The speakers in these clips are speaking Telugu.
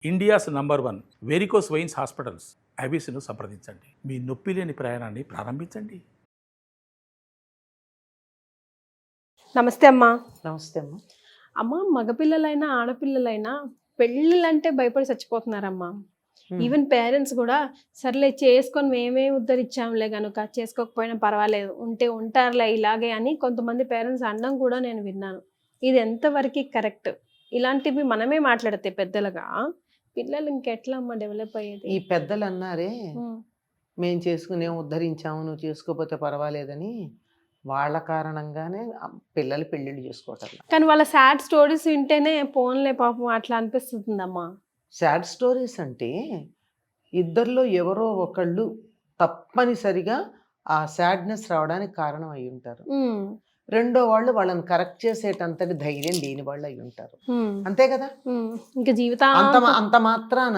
India's number 1 varicose veins hospitals ఐబీసీను సంప్రదించండి. మీ నొప్పి లేని ప్రయాణాన్ని ప్రారంభించండి. నమస్తే అమ్మా. నమస్తే అమ్మ. అమ్మ, మగపిల్లలైనా ఆడపిల్లలైనా పెళ్ళిళ్ళంటే భయపడి చచ్చిపోతున్నారమ్మా. ఈవెన్ పేరెంట్స్ కూడా సర్లే చేసుకొని మేమే ఉద్ధరించాంలే కనుక చేసుకోకపోయినా పర్వాలేదు, ఉంటే ఉంటారులే ఇలాగే అని కొంతమంది పేరెంట్స్ అనడం కూడా నేను విన్నాను. ఇది ఎంతవరకు కరెక్ట్? ఇలాంటివి మనమే మాట్లాడితే పెద్దలుగా పిల్లలు ఇంకెట్లా అమ్మ డెవలప్ అయ్యేది? ఈ పెద్దలు అన్నారే మేము చేసుకునే ఉద్ధరించాము, నువ్వు చేసుకోకపోతే పర్వాలేదని, వాళ్ళ కారణంగానే పిల్లలు పెళ్ళిళ్ళు చేసుకోవటం. కానీ వాళ్ళ సాడ్ స్టోరీస్ వింటేనే పోన్లే పాపం అట్లా అనిపిస్తుందమ్మా. సాడ్ స్టోరీస్ అంటే ఇద్దరిలో ఎవరో ఒకళ్ళు తప్పనిసరిగా ఆ సాడ్నెస్ రావడానికి కారణం అయి ఉంటారు. రెండో వాళ్ళు వాళ్ళని కరెక్ట్ చేసేటంతటి ధైర్యం లేని వాళ్ళు అయి ఉంటారు. అంతే కదా. ఇంకా జీవితం అంత మాత్రాన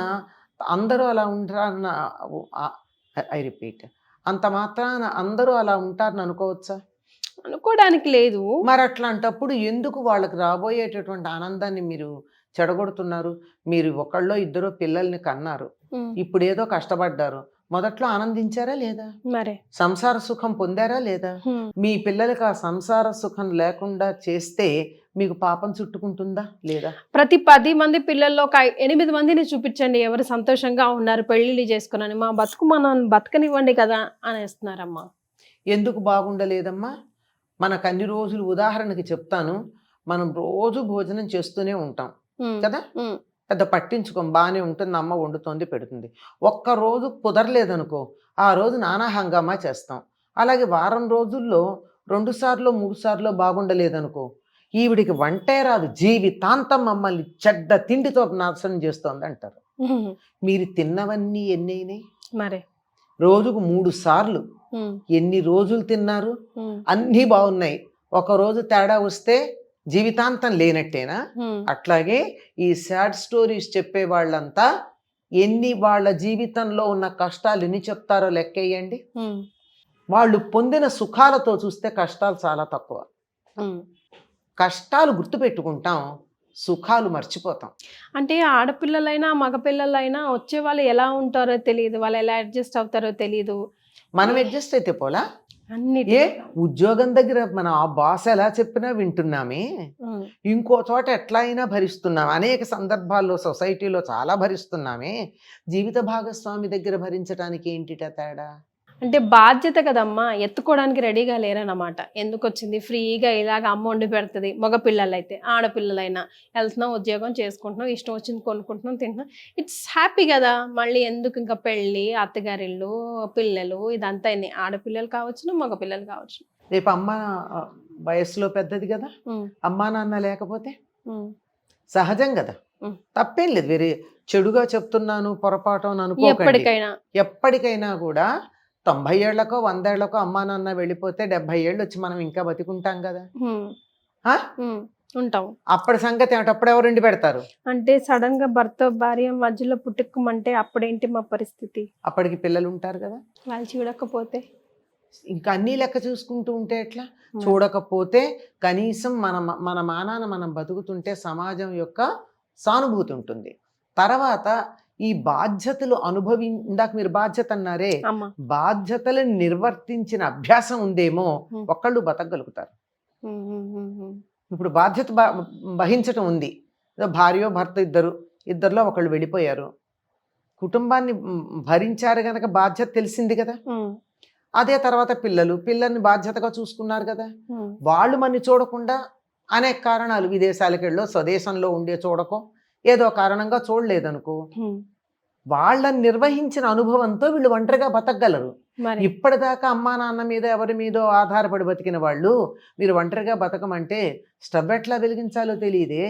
అందరూ అలా ఉంటారన్న, ఐ రిపీట్, అంత మాత్రాన అందరూ అలా ఉంటారని అనుకోవచ్చా? అనుకోవడానికి లేదు. మరి అట్లాంటప్పుడు ఎందుకు వాళ్ళకి రాబోయేటటువంటి ఆనందాన్ని మీరు చెడగొడుతున్నారు? మీరు ఒకళ్ళో ఇద్దరు పిల్లల్ని కన్నారు, ఇప్పుడు ఏదో కష్టపడ్డారు, మొదట్లో ఆనందించారా లేదా? మరే సంసార సుఖం పొందారా లేదా? మీ పిల్లలకి ఆ సంసార సుఖం లేకుండా చేస్తే మీకు పాపం చుట్టుకుంటుందా లేదా? ప్రతి 10 మంది పిల్లల్లో ఒక 8 మందిని చూపించండి ఎవరు సంతోషంగా ఉన్నారు పెళ్లిళ్ళు చేసుకున్నాను, మా బతుకు మనం బతకనివ్వండి కదా అనేస్తున్నారమ్మా. ఎందుకు బాగుండలేదమ్మా? మనకు అన్ని రోజులు ఉదాహరణకి చెప్తాను, మనం రోజు భోజనం చేస్తూనే ఉంటాం కదా, పెద్ద పట్టించుకోం, బాగానే ఉంటుంది, అమ్మ వండుతోంది పెడుతుంది. ఒక్కరోజు కుదరలేదనుకో, ఆ రోజు నానా హంగామా చేస్తాం. అలాగే వారం రోజుల్లో 2 సార్లు 3 సార్లు బాగుండలేదనుకో, ఈవిడికి వంటే రాదు, జీవితాంతం మమ్మల్ని చెడ్డ తిండితో నాశనం చేస్తోంది అంటారు. మీరు తిన్నవన్నీ ఎన్ని అయినాయి? మరే రోజుకు 3 సార్లు ఎన్ని రోజులు తిన్నారు? అన్నీ బాగున్నాయి, ఒక రోజు తేడా వస్తే జీవితాంతం లేనట్టేనా? అట్లాగే ఈ సాడ్ స్టోరీస్ చెప్పే వాళ్ళంతా ఎన్ని వాళ్ళ జీవితంలో ఉన్న కష్టాలు ఎన్ని చెప్తారో లెక్కేయండి. వాళ్ళు పొందిన సుఖాలతో చూస్తే కష్టాలు చాలా తక్కువ. కష్టాలు గుర్తుపెట్టుకుంటాం, సుఖాలు మర్చిపోతాం. అంటే ఆడపిల్లలైనా మగపిల్లలైనా వచ్చే వాళ్ళు ఎలా ఉంటారో తెలియదు, వాళ్ళు ఎలా అడ్జస్ట్ అవుతారో తెలియదు. మనం అడ్జస్ట్ అయితే పోలా? అన్ని ఏ ఉద్యోగం దగ్గర మన ఆ బాస్ ఎలా చెప్పినా వింటున్నామే, ఇంకో చోట ఎట్లా అయినా భరిస్తున్నాం, అనేక సందర్భాల్లో సొసైటీలో చాలా భరిస్తున్నామే, జీవిత భాగస్వామి దగ్గర భరించడానికి ఏంటిట తేడా? అంటే బాధ్యత కదమ్మా, ఎత్తుకోవడానికి రెడీగా లేరన్నమాట. ఎందుకు వచ్చింది ఫ్రీగా ఇలాగ అమ్మ వండి పెడుతుంది. మగ పిల్లలైతే ఆడపిల్లలైనా వెళ్తున్నాం, ఉద్యోగం చేసుకుంటున్నాం, ఇష్టం వచ్చింది కొనుక్కుంటున్నాం, తింటున్నాం, ఇట్స్ హ్యాపీ కదా. మళ్ళీ ఎందుకు ఇంకా పెళ్ళి, అత్తగారిళ్ళు, పిల్లలు, ఇదంతా ఆడపిల్లలు కావచ్చు మగ పిల్లలు కావచ్చు. రేపు అమ్మ వయస్సులో పెద్దది కదా, అమ్మా నాన్న లేకపోతే సహజం కదా, తప్పేం లేదు. వేరే చెడుగా చెప్తున్నాను పొరపాటు అని అనుకోకండి. ఎప్పటికైనా కూడా 90 ఏళ్లకో 100 ఏళ్లకో అమ్మా నాన్న వెళ్ళిపోతే 70 ఏళ్ళు వచ్చి మనం ఇంకా బతికుంటాం కదా, ఉంటాం. అప్పటి సంగతి ఏమిటి? అప్పుడు ఎవరు వండి పెడతారు? అంటే సడన్ గా భర్త భార్య మధ్యలో పుట్టుకుమంటే అప్పుడేంటి మా పరిస్థితి? అప్పటికి పిల్లలు ఉంటారు కదా, వాళ్ళు చూడకపోతే ఇంకా అన్నీ లెక్క చూసుకుంటూ ఉంటే ఎట్లా? చూడకపోతే కనీసం మన మానాన మనం బతుకుతుంటే సమాజం యొక్క సానుభూతి ఉంటుంది. తర్వాత ఈ బాధ్యతలు ఇందాక మీరు బాధ్యత అన్నారే, బాధ్యతలను నిర్వర్తించిన అభ్యాసం ఉందేమో ఒకళ్ళు బతకగలుగుతారు. ఇప్పుడు బాధ్యత వహించటం ఉంది, భార్యో భర్త ఇద్దరిలో ఒకళ్ళు వెళ్ళిపోయారు, కుటుంబాన్ని భరించారు గనక బాధ్యత తెలిసింది కదా. అదే తర్వాత పిల్లల్ని బాధ్యతగా చూసుకున్నారు కదా. వాళ్ళు మనని చూడకుండా అనేక కారణాలు, విదేశాలకు వెళ్ళో స్వదేశంలో ఉండే చూడకో ఏదో కారణంగా చూడలేదనుకో, వాళ్ళని నిర్వహించిన అనుభవంతో వీళ్ళు ఒంటరిగా బతకగలరు. ఇప్పటిదాకా అమ్మా నాన్న మీద ఎవరి మీదో ఆధారపడి బతికిన వాళ్ళు మీరు ఒంటరిగా బతకమంటే స్టవ్ ఎట్లా వెలిగించాలో తెలియదే,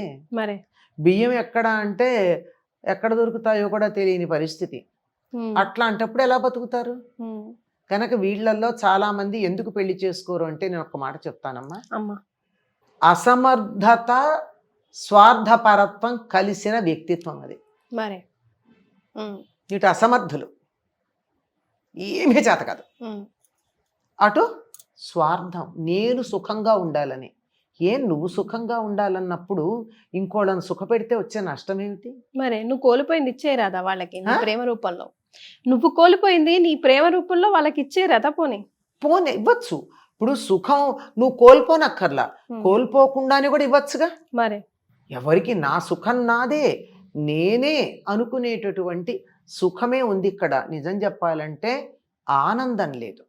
బియ్యం ఎక్కడ దొరుకుతాయో కూడా తెలియని పరిస్థితి. అట్లాంటప్పుడు ఎలా బతుకుతారు? కనుక వీళ్ళల్లో చాలా మంది ఎందుకు పెళ్లి చేసుకోరు అంటే నేను ఒక మాట చెప్తానమ్మా. అసమర్థత, స్వార్థపరత్వం కలిసిన వ్యక్తిత్వం అది. ఇటు అసమర్థులు, ఏమీ చేత కాదు, అటు స్వార్థం, నేను సుఖంగా ఉండాలని, నువ్వు సుఖంగా ఉండాలన్నప్పుడు ఇంకోళ్ళని సుఖపెడితే వచ్చే నష్టం ఏమిటి? మరే నువ్వు కోల్పోయింది ఇచ్చేయరాదా వాళ్ళకి నీ ఆ? ప్రేమ రూపంలో? నువ్వు కోల్పోయింది నీ ప్రేమ రూపంలో వాళ్ళకి ఇచ్చేయరాదా పోనీ? పోనీ ఇవ్వచ్చు. ఇప్పుడు సుఖం నువ్వు కోల్పోనక్కర్లా, కోల్పోకుండానే కూడా ఇవ్వచ్చుగా. మరే ఎవరికి నా సుఖం నాదే, నేనే అనుకునేటటువంటి సుఖమే ఉంది ఇక్కడ. నిజం చెప్పాలంటే ఆనందం లేదు,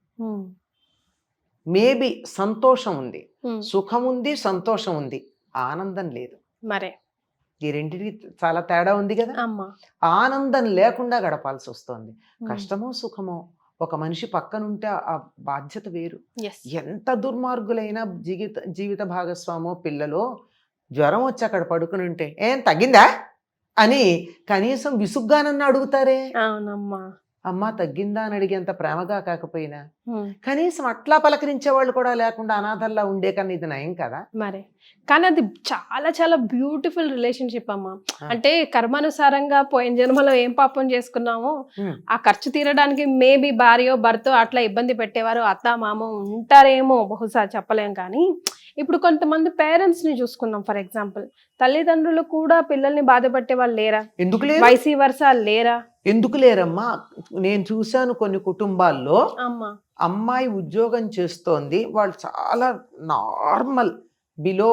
మేబీ సంతోషం ఉంది, సుఖం ఉంది, సంతోషం ఉంది, ఆనందం లేదు. మరే ఈ రెండింటికి చాలా తేడా ఉంది కదా. అమ్మా ఆనందం లేకుండా గడపాల్సి వస్తుంది. కష్టమో సుఖమో ఒక మనిషి పక్కనుంటే ఆ బాధ్యత వేరు. ఎంత దుర్మార్గులైన జీవిత భాగస్వామో పిల్లలో జ్వరం వచ్చి అక్కడ పడుకుని ఉంటే ఏం తగ్గిందా అని కనీసం విసుగ్గానన్నా అడుగుతారే. అవునమ్మా. అమ్మా తగ్గిందా అని అడిగేంత ప్రేమగా కాకపోయినా కనీసం అట్లా పలకరించే వాళ్ళు కూడా లేకుండా అనాథల్లా ఉండే కన్నా ఇది నయం కదా. మరి కానీ అది చాలా చాలా బ్యూటిఫుల్ రిలేషన్షిప్ అమ్మా. అంటే కర్మానుసారంగా పోయిన జన్మలో ఏం పాపం చేసుకున్నామో ఆ ఖర్చు తీరడానికి మేబీ భార్యో భర్తో అట్లా ఇబ్బంది పెట్టేవారు అత్త మామ ఉంటారేమో, బహుశా చెప్పలేం. కానీ ఇప్పుడు కొంతమంది పేరెంట్స్ ని చూసుకుందాం. ఫర్ ఎగ్జాంపుల్ తల్లిదండ్రులు కూడా పిల్లల్ని బాధపట్టే వాళ్ళు లేరా? ఎందుకు లేరు? వైసీ వర్సా లేరా? ఎందుకు లేరమ్మా? నేను చూశాను కొన్ని కుటుంబాల్లో అమ్మా అమ్మాయి ఉద్యోగం చేస్తోంది, వాళ్ళు చాలా నార్మల్ బిలో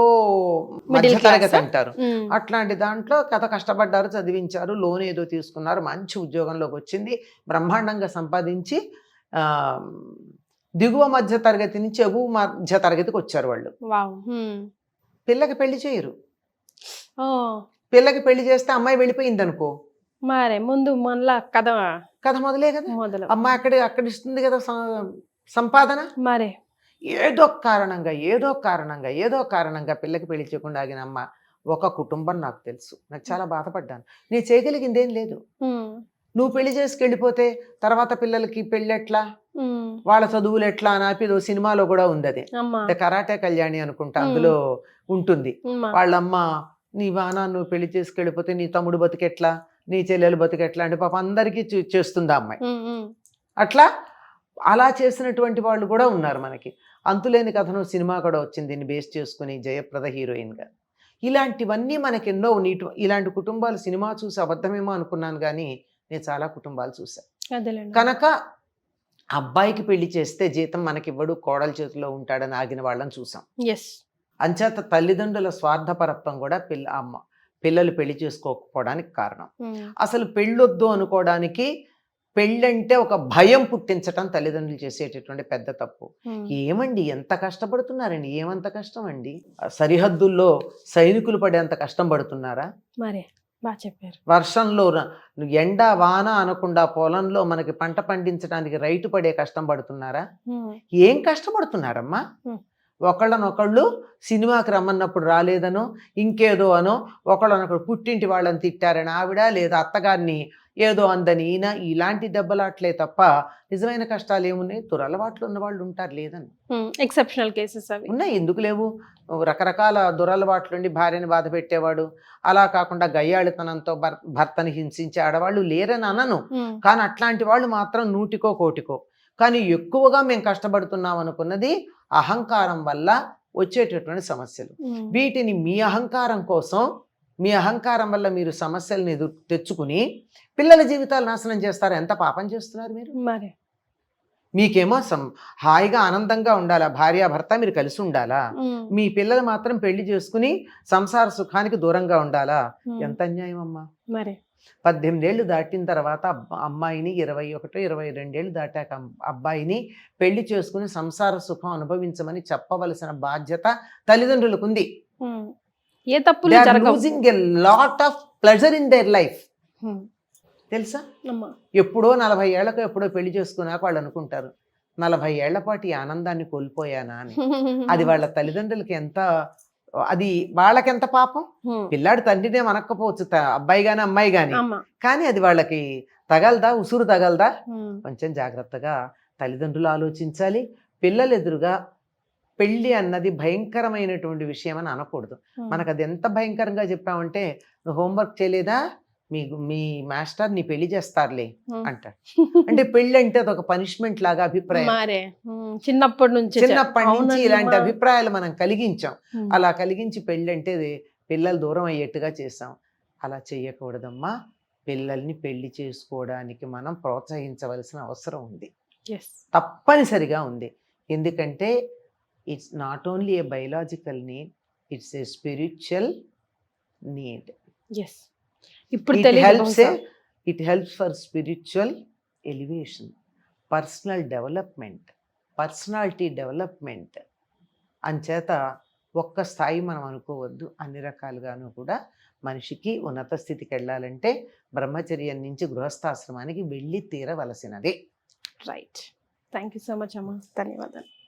మధ్యతరగతి అంటారు, అట్లాంటి దాంట్లో కథ కష్టపడ్డారు, చదివించారు, లోన్ ఏదో తీసుకున్నారు, మంచి ఉద్యోగంలోకి వచ్చింది, బ్రహ్మాండంగా సంపాదించి దిగువ మధ్య తరగతి నుంచి ఎగువ మధ్య తరగతికి వచ్చారు వాళ్ళు. పిల్లకి పెళ్లి చేయరు. పిల్లకి పెళ్లి చేస్తే అమ్మాయి వెళ్ళిపోయింది అనుకో, మరే ముందు మళ్ళా కథ మొదలే కదా. మొదలు అమ్మాయి అక్కడ ఇస్తుంది కదా సంపాదన. మరే ఏదో కారణంగా పిల్లకి పెళ్లి చేయకుండా ఆగిన అమ్మ ఒక కుటుంబం నాకు తెలుసు. నాకు చాలా బాధపడ్డాను. నేను చేయగలిగింది ఏం లేదు. నువ్వు పెళ్లి చేసుకెళ్ళిపోతే తర్వాత పిల్లలకి పెళ్ళి ఎట్లా, వాళ్ళ చదువులు ఎట్లా అని ఆపి సినిమాలో కూడా ఉంది అది, కరాటే కళ్యాణి అనుకుంటా, అందులో ఉంటుంది. వాళ్ళమ్మ నీ వానా నువ్వు పెళ్లి చేసుకెళ్ళిపోతే నీ తమ్ముడు బతికెట్లా, నీ చెల్లెలు బతికెట్లా అంటే పాప అందరికీ చేస్తుంది ఆ అమ్మాయి. అలా చేసినటువంటి వాళ్ళు కూడా ఉన్నారు మనకి. అంతులేని కథను సినిమా కూడా వచ్చింది దీన్ని బేస్ చేసుకుని, జయప్రద హీరోయిన్గా. ఇలాంటివన్నీ మనకెన్నో ఇలాంటి కుటుంబాలు సినిమా చూసి అబద్ధమేమో అనుకున్నాను, కానీ నేను చాలా కుటుంబాలు చూసాను. కనుక అబ్బాయికి పెళ్లి చేస్తే జీతం మనకివ్వడు, కోడల చేతిలో ఉంటాడని ఆగిన వాళ్ళని చూసాం. అంచేత తల్లిదండ్రుల స్వార్థపరత్వం కూడా పిల్లలు పెళ్లి చేసుకోకపోవడానికి కారణం. అసలు పెళ్ళొద్దు అనుకోవడానికి పెళ్ళంటే ఒక భయం పుట్టించటం తల్లిదండ్రులు చేసేటటువంటి పెద్ద తప్పు. ఏమండి ఎంత కష్టపడుతున్నారండి, ఏమంత కష్టం అండి? సరిహద్దుల్లో సైనికులు పడేంత కష్టం పడుతున్నారా? మరి బాగా చెప్పారు. వర్షంలో ఎండ వాన అనకుండా పొలంలో మనకి పంట పండించడానికి రైతు పడే కష్టం పడుతున్నారా? ఏం కష్టపడుతున్నారమ్మా? ఒకళ్ళనొకళ్ళు సినిమాకి రమ్మన్నప్పుడు రాలేదనో ఇంకేదో అనో, ఒకళ్ళనొకళ్ళు పుట్టింటి వాళ్ళని తిట్టారని ఆవిడ, లేదా అత్తగారిని ఏదో అందని ఈయన, ఇలాంటి దెబ్బలాట్లే తప్ప నిజమైన కష్టాలు ఏమున్నాయి? దురలవాట్లు ఉన్న వాళ్ళు ఉంటారు, లేదని. ఎక్సెప్షనల్ కేసెస్ అవి ఉన్నాయి, ఎందుకు లేవు? రకరకాల దురలవాట్లుండి భార్యని బాధ పెట్టేవాడు, అలా కాకుండా గయ్యాళితనంతో భర్తని హింసించే ఆడవాళ్ళు లేరని అనను, కానీ అట్లాంటి వాళ్ళు మాత్రం 100కో 1,00,000కో. కానీ ఎక్కువగా మేము కష్టపడుతున్నాం అనుకున్నది అహంకారం వల్ల వచ్చేటటువంటి సమస్యలు. వీటిని మీ అహంకారం కోసం, మీ అహంకారం వల్ల మీరు సమస్యలను తెచ్చుకుని పిల్లల జీవితాలు నాశనం చేస్తారు. ఎంత పాపం చేస్తున్నారు మీరు? మరి మీకేమో హాయిగా ఆనందంగా ఉండాలా, భార్యాభర్త మీరు కలిసి ఉండాలా, మీ పిల్లలు మాత్రం పెళ్లి చేసుకుని సంసార సుఖానికి దూరంగా ఉండాలా? ఎంత అన్యాయం అమ్మా. మరి 18 ఏళ్ళు దాటిన తర్వాత అమ్మాయిని 21, 22 ఏళ్ళు దాటాక అబ్బాయిని పెళ్లి చేసుకుని సంసార సుఖం అనుభవించమని చెప్పవలసిన బాధ్యత తల్లిదండ్రులకు ఉంది. ఏ తప్పులు జరగవు. Losing a lot of pleasure in their life. తెలుసా? ఎప్పుడో 40 ఏళ్లకు ఎప్పుడో పెళ్లి చేసుకున్నాక వాళ్ళు అనుకుంటారు 40 ఏళ్ల పాటు ఈ ఆనందాన్ని కోల్పోయానా అని. అది వాళ్ళ తల్లిదండ్రులకి ఎంత, అది వాళ్ళకెంత పాపం. పిల్లాడి తండ్రినే మనక్కపోవచ్చు, అబ్బాయి గాని అమ్మాయి గాని, కానీ అది వాళ్ళకి తగలదా, ఉసురు తగలదా? కొంచెం జాగ్రత్తగా తల్లిదండ్రులు ఆలోచించాలి. పిల్లలు ఎదురుగా పెళ్ళి అన్నది భయంకరమైనటువంటి విషయం అని అనకూడదు. మనకు అది ఎంత భయంకరంగా చెప్పామంటే, నువ్వు హోంవర్క్ చేయలేదా, మీ మాస్టర్ నీ పెళ్లి చేస్తారులే ఉమ్. అంటాడు. అంటే పెళ్లి అంటే అదొక పనిష్మెంట్ లాగా అభిప్రాయం. మారే చిన్నప్పటి నుంచి చిన్నప్పటి నుంచి అవునండి ఇలాంటి మా. అభిప్రాయాలు మనం కలిగించాం. ఉమ్. అలా కలిగించి పెళ్ళి అంటే పిల్లలు దూరం అయ్యేట్టుగా చేసాం. అలా చెయ్యకూడదమ్మా. పిల్లల్ని పెళ్లి చేసుకోవడానికి మనం ప్రోత్సహించవలసిన అవసరం ఉంది, Yes. తప్పనిసరిగా ఉంది. ఎందుకంటే it's not only A biological need, it's a spiritual need. Yes. ఇప్పుడు It తెలియదు helps బహుశా. it helps for spiritual elevation, personal development, personality development. అంచేత ఒక్క స్థాయి మనం అనుకోవద్దు. అన్ని రకాలుగాను కూడా మనిషికి ఉన్నత స్థితికి వెళ్ళాలంటే బ్రహ్మచర్యం నుంచి గృహస్థాశ్రమానికి వెళ్ళి తీరవలసినది. Right. Thank you so much అమ్మా, ధన్యవాదాలు.